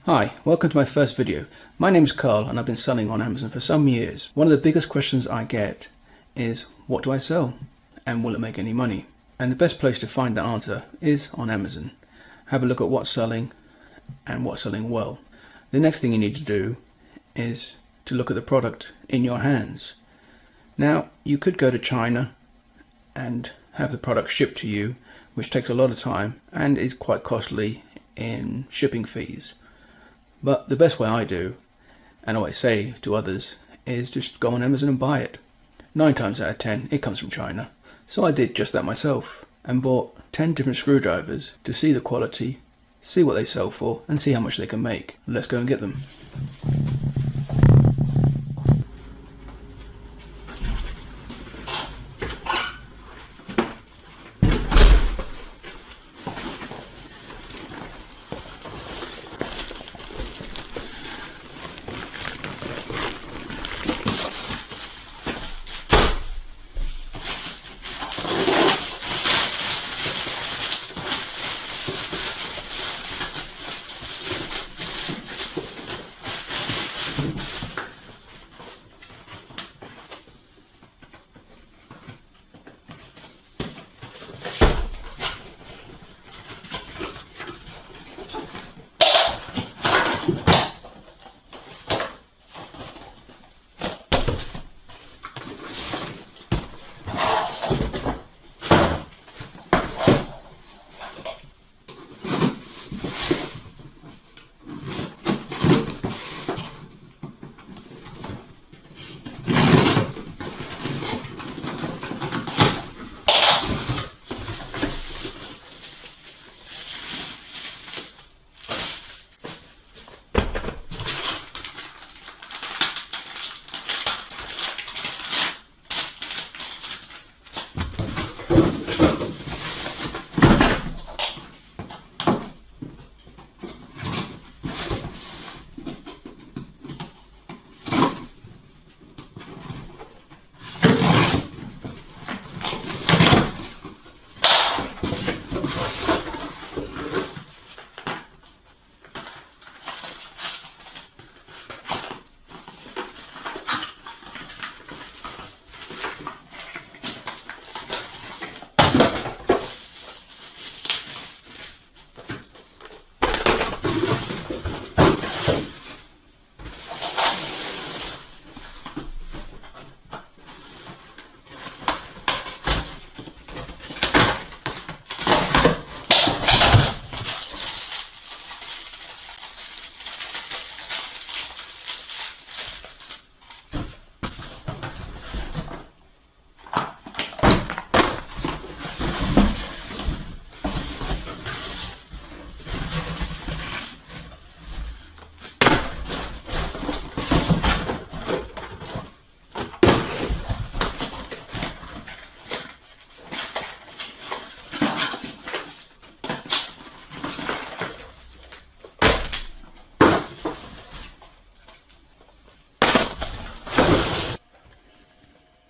Hi, welcome to my first video. My name is Carl and I've been selling on Amazon for some years. One of the biggest questions I get is, what do I sell? And will it make any money? And the best place to find that answer is on Amazon. Have a look at what's selling and what's selling well. The next thing you need to do is to look at the product in your hands. Now, you could go to China and have the product shipped to you, which takes a lot of time and is quite costly in shipping fees. But the best way I do, and always say to others, is just go on Amazon and buy it. 9 times out of 10 it comes from China. So I did just that myself and bought 10 different screwdrivers to see the quality, see what they sell for, and see how much they can make. Let's go and get them.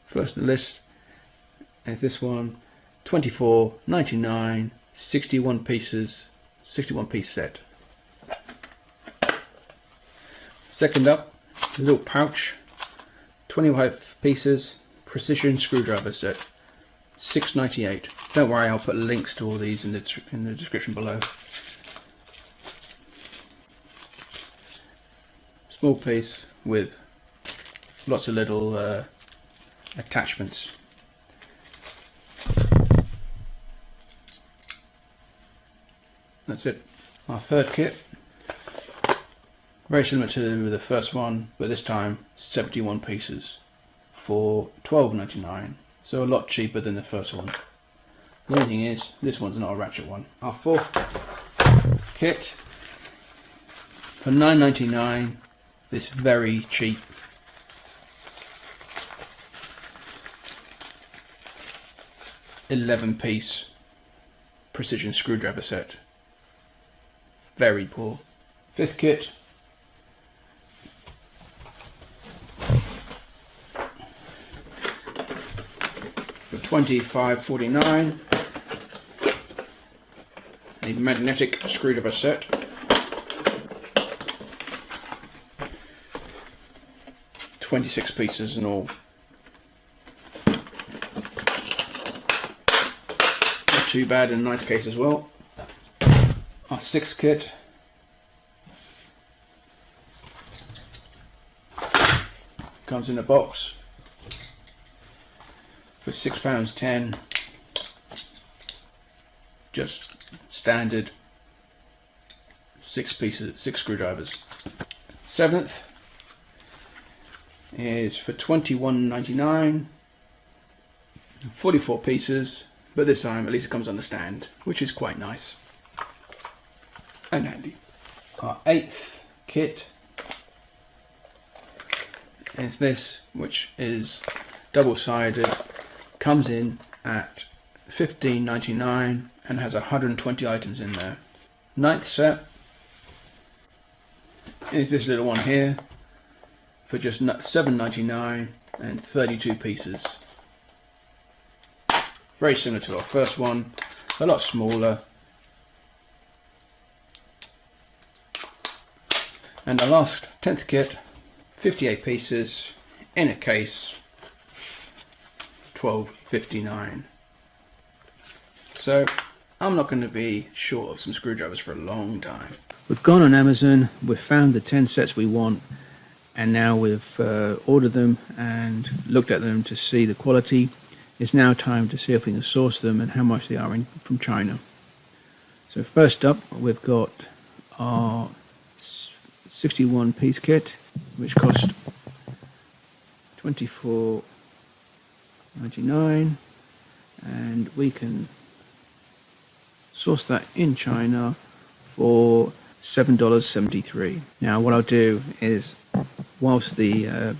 First on the list is this one, $24.99, 61 pieces, 61 piece set. Second up, a little pouch, 25 pieces, precision screwdriver set, $6.98. Don't worry, I'll put links to all these in the description below. Small piece with lots of little attachments. That's it. Our third kit, very similar to the first one, but this time 71 pieces for $12.99, so a lot cheaper than the first one. The only thing is, this one's not a ratchet one. Our fourth kit for $9.99, this very cheap $11-piece precision screwdriver set. Very poor. Fifth kit, for $25.49, a magnetic screwdriver set. 26 pieces in all. Not too bad, in a nice case as well. Our 6th kit. Comes in a box for £6.10. Just standard 6 pieces, 6 screwdrivers. 7th is for £21.99. 44 pieces, but this time at least it comes on the stand, which is quite nice and handy. Our 8th kit is this, which is double-sided, comes in at $15.99 and has 120 items in there. 9th set is this little one here for just $7.99 and 32 pieces. Very similar to our first one, a lot smaller. And the last 10th kit, 58 pieces in a case, $12.59. So I'm not going to be short of some screwdrivers for a long time. We've gone on Amazon, we've found the 10 sets we want, and now we've ordered them and looked at them to see the quality. It's now time to see if we can source them and how much they are from China. So first up, we've got our 61 piece kit, which cost $24.99, and we can source that in China for $7.73. Now what I'll do is, whilst the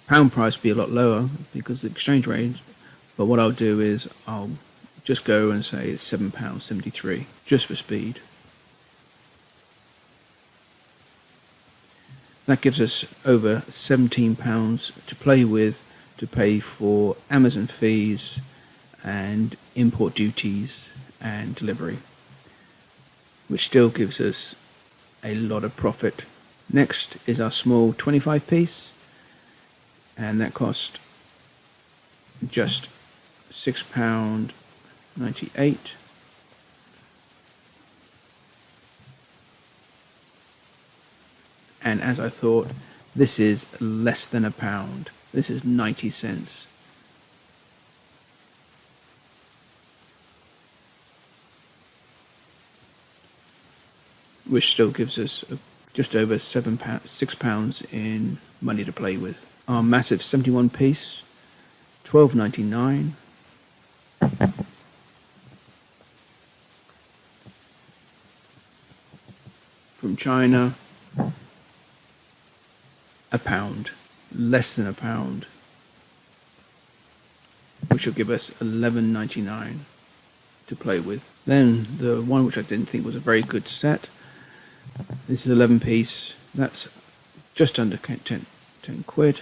pound price be a lot lower because of the exchange rate, but what I'll do is I'll just go and say it's £7.73 just for speed. That gives us over £17 to play with, to pay for Amazon fees and import duties and delivery, which still gives us a lot of profit. Next is our small 25 piece, and that cost just £6.98. And as I thought, this is less than £1. This is 90 cents. Which still gives us just over £6 in money to play with. Our massive 71 piece, $12.99. From China, £1, less than £1, which will give us $11.99 to play with. Then the one which I didn't think was a very good set, this is 11 piece, that's just under 10 quid.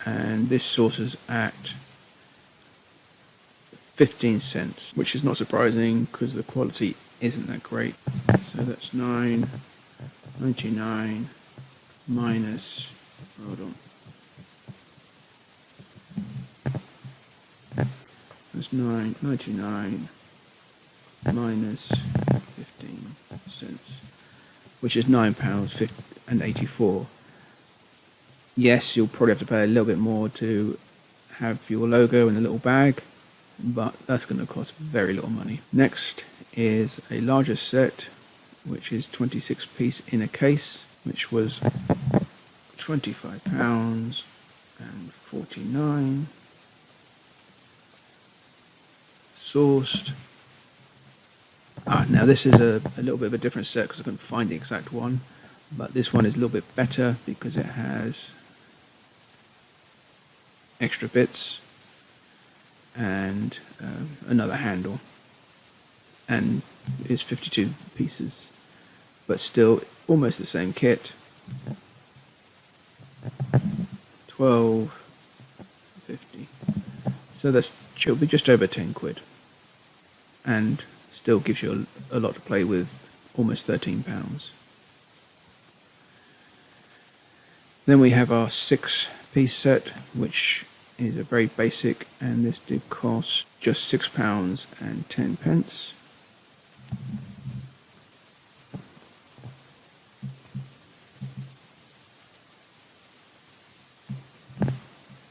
And this sources at 15 cents, which is not surprising because the quality isn't that great. So that's $9.99 minus, hold on, that's $9.99 minus 15 cents, which is £9.84. Yes, you'll probably have to pay a little bit more to have your logo in the little bag, but that's going to cost very little money. Next is a larger set, which is 26 piece in a case, which was £25.49. Sourced. Now this is a little bit of a different set because I couldn't find the exact one, but this one is a little bit better because it has extra bits and another handle, and it's 52 pieces, but still almost the same kit. $12.50. So that should be just over 10 quid, and still gives you a lot to play with, almost £13. Then we have our 6-piece set, which is a very basic, and this did cost just £6.10.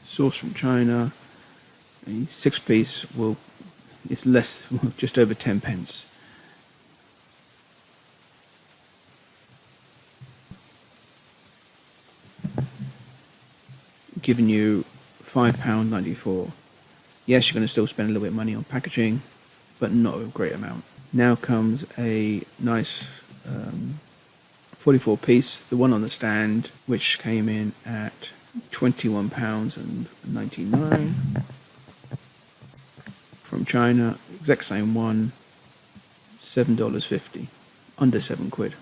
Sourced from China. A 6-piece it's less, just over 10p. Giving you £5.94. Yes, you're going to still spend a little bit of money on packaging, but not a great amount. Now comes a nice 44-piece, the one on the stand, which came in at £21.99. From China, exact same one, $7.50, under £7.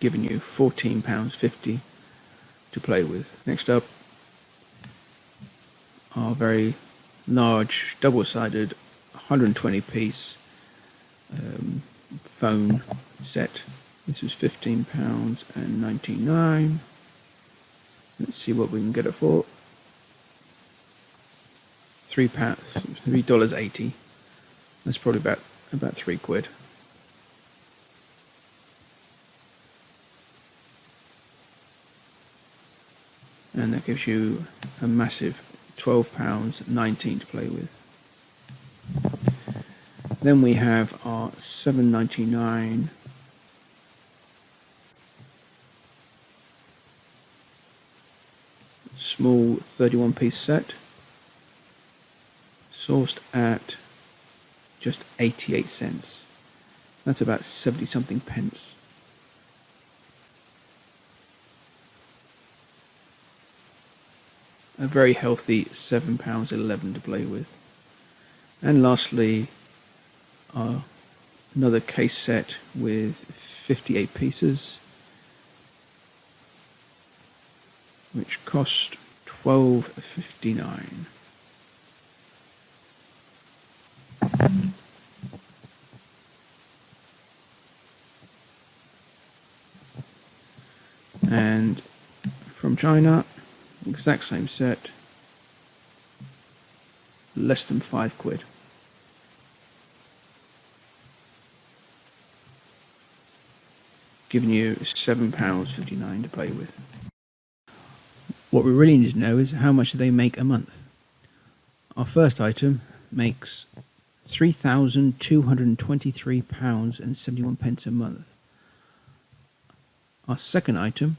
Giving you £14.50 to play with. Next up, our very large double-sided 120-piece phone set. This was £15.99. Let's see what we can get it for. $3.80. That's probably about £3. And that gives you a massive £12.19 to play with. Then we have our $7.99 small 31-piece set, sourced at just 88 cents. That's about 70 something pence. A very healthy £7.11 to play with. And lastly, another case set with 58 pieces, which cost $12.59. And from China, exact same set, less than £5. Giving you £7.59 to play with. What we really need to know is how much do they make a month. Our first item makes £3,223.71 a month. Our second item,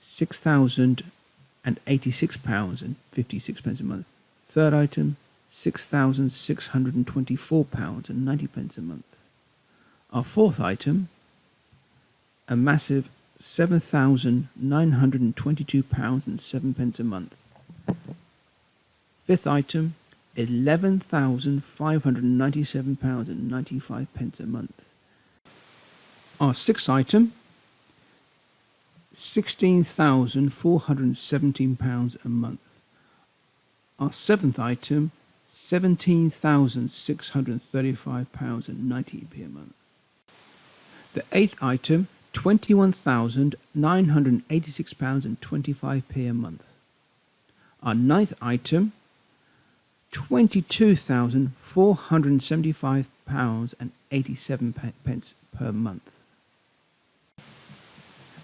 £6,086.56 a month. Third item, £6,624.90 a month. Our fourth item, a massive £7,922.07 a month. Fifth item, £11,597.95 a month. Our sixth item, £16,417 a month. Our seventh item, £17,635.90 a month. The eighth item, £21,986.25 a month. Our ninth item, £22,475.87 per month.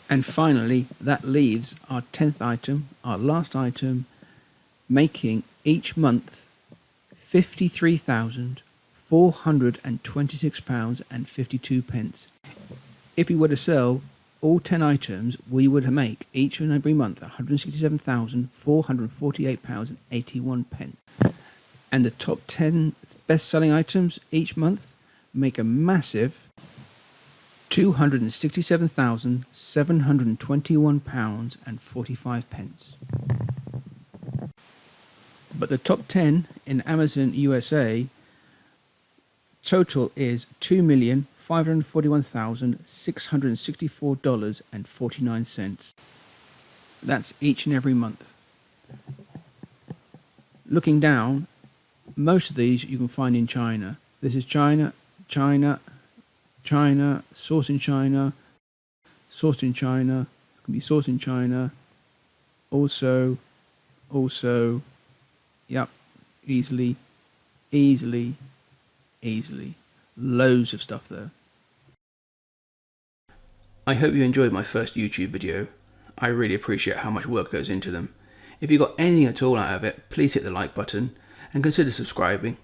And finally, that leaves our 10th item, our last item, making each month £53,426.52. If we were to sell all 10 items, we would make each and every month £167,448.81. And the top 10 best-selling items each month make a massive £267,721.45. But the top 10 in Amazon USA total is $2,541,664.49. That's each and every month. Looking down, most of these you can find in China. This is China, China, China, sourced in China, sourced in China, can be sourced in China, also, yep, easily, loads of stuff there. I hope you enjoyed my first YouTube video. I really appreciate how much work goes into them. If you got anything at all out of it, please hit the like button and consider subscribing.